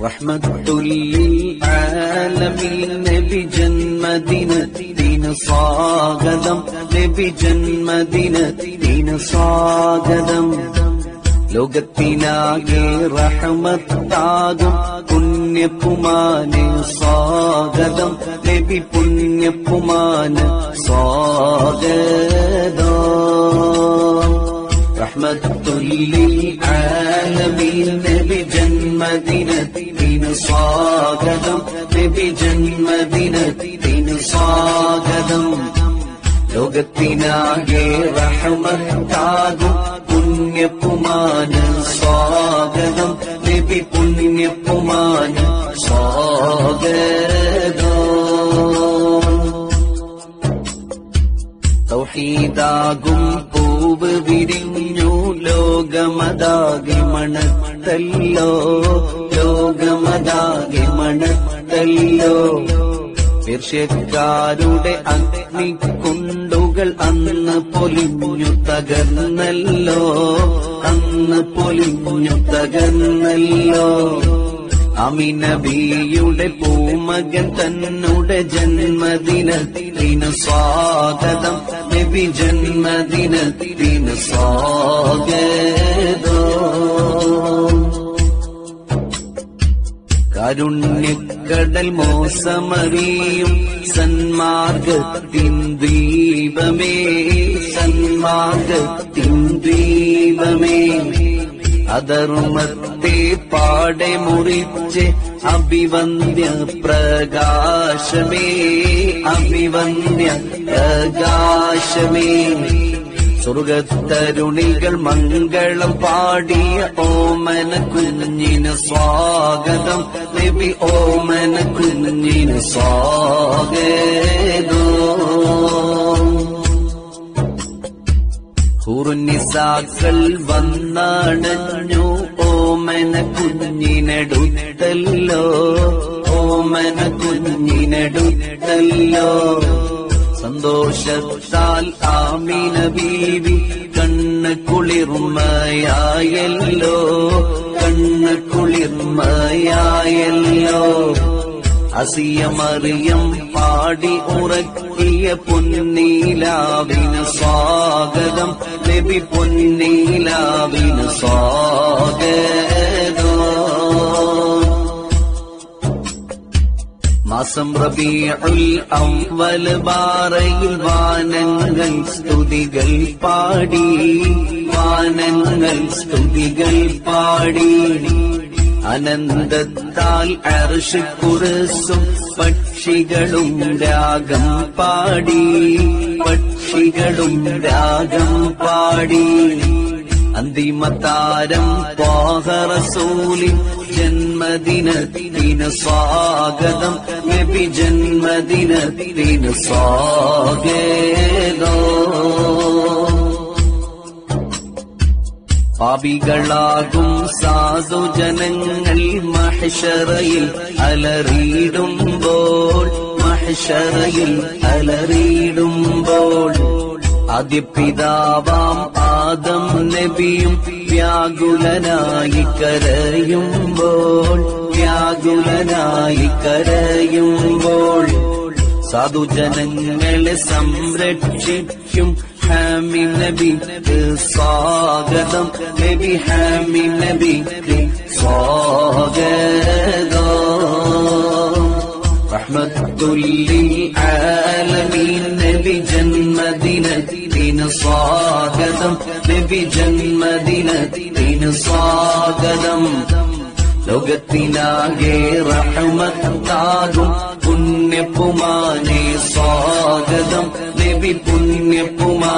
റഹ്മത്തുല്ലിൽ ആലമീൻ നബി ജന്മദിനത്തിന് സ്വാഗതം, നബി ജന്മദിനത്തിന് സ്വാഗതം. ലോകത്തിനാകെ റഹ്മത്താകും പുണ്യപ്പുമാന് സ്വാഗതം, നബി പുണ്യപ്പുമാന് സ്വാഗതം. റഹ്മത്തുല്ലിൽ ആലമീൻ നബി ജന്മദിനത്തിന് സ്വാഗതം, നബി ജന്മദിനത്തിന് സ്വാഗതം. ലോകത്തിനാകെ റഹ്മത്താകും പുണ്യപ്പുമാന് സ്വാഗതം, നബി പുണ്യപ്പുമാന് സ്വാഗതം. തൗഹീദാകും പൂവ് വിരിഞ്ഞു ലോകമതാകെ മണത്തല്ലോ, ലോകമതാകെ മണത്തല്ലോ. പേർഷ്യക്കാരുടെ അഗ്നിക്കുണ്ടുകൾ അന്ന് പൊലിഞ്ഞു തകർന്നല്ലോ, അന്ന് പൊലിഞ്ഞു തകർന്നല്ലോ. അമിനബിയുടെ പൂമകൻ തന്നുടെ ജന്മദിനത്തിന് സ്വാഗതം, നബി ജന്മദിനത്തിന് സ്വാഗതം. കാരുണ്യക്കടൽ മോസമറിയും സന്മാർഗത്തിൻ ദീപമേ, സന്മാർഗത്തിൻ ദീപമേ. അധർമ്മത്തെ പാടെ മുറിച്ച് അഭിവന്ദ്യ പ്രകാശമേ, അഭിവന്ദ്യ പ്രകാശമേ. സ്വർഗത്തരുണികൾ മംഗളം പാടിയ ഓമന കുഞ്ഞിന് സ്വാഗതം, നബി ഓമന കുഞ്ഞിന് സ്വാഗതം. ഹുറുനിസാക്കൾ വന്നണഞ്ഞു ഓമന കുഞ്ഞിനെടുത്തല്ലോ, ഓമന കുഞ്ഞിനെടുത്തല്ലോ. സന്തോഷത്താൽ ആമിന ബീവി കണ്ണ് കുളിർമയായല്ലോ, കണ്ണ് കുളിർമയായല്ലോ. അസിയ മറിയം പാടി ഉറക്കിയ പൊന്നീലാവിന് സ്വാഗതം, നബി പൊന്നീലാവിന് സ്വാഗതം. മാസം റബീഉൽ അവ്വൽ ബാറയിൽ വാനങ്ങൾ സ്തുതികൾ പാടി, വാനങ്ങൾ സ്തുതികൾ പാടി. അനന്തത്താൽ അർശ് കുർസും പക്ഷികളും രാഗം പാടി, പക്ഷികളും രാഗം പാടി. അന്തിമതാരം ത്വാഹ റസൂലിൻ ജന്മദിനത്തിന് സ്വാഗതം, നബി ജന്മദിനത്തിന് സ്വാഗതം. പാപികളാകും സാധുജനങ്ങൾ മഹ്ശറയിൽ അലറിയിടുമ്പോൾ, മഹ്ശറയിൽ അലറിയിടുമ്പോൾ. ആദ്യപിതാവാം ആദം നബിയും വ്യാകുലനായി കരയുമ്പോൾ, വ്യാകുലനായി കരയുമ്പോൾ. സാധുജനങ്ങളെ സംരക്ഷിക്കും ഹാമി നബിക്ക് സ്വാഗതം, നബി ഹാമി നബിക്ക് സ്വാഗതം. റഹ്മത്തുല്ലിൽ ആലമീൻ നബി ജന്മദിനത്തിന് സ്വാഗതം, നബി ജന്മദിനത്തിന് സ്വാഗതം. ലോകത്തിനാകെ റഹ്മത്താകും പുണ്യപ്പുമാനെ സ്വാഗതം, നബി പുണ്യപ്പുമാ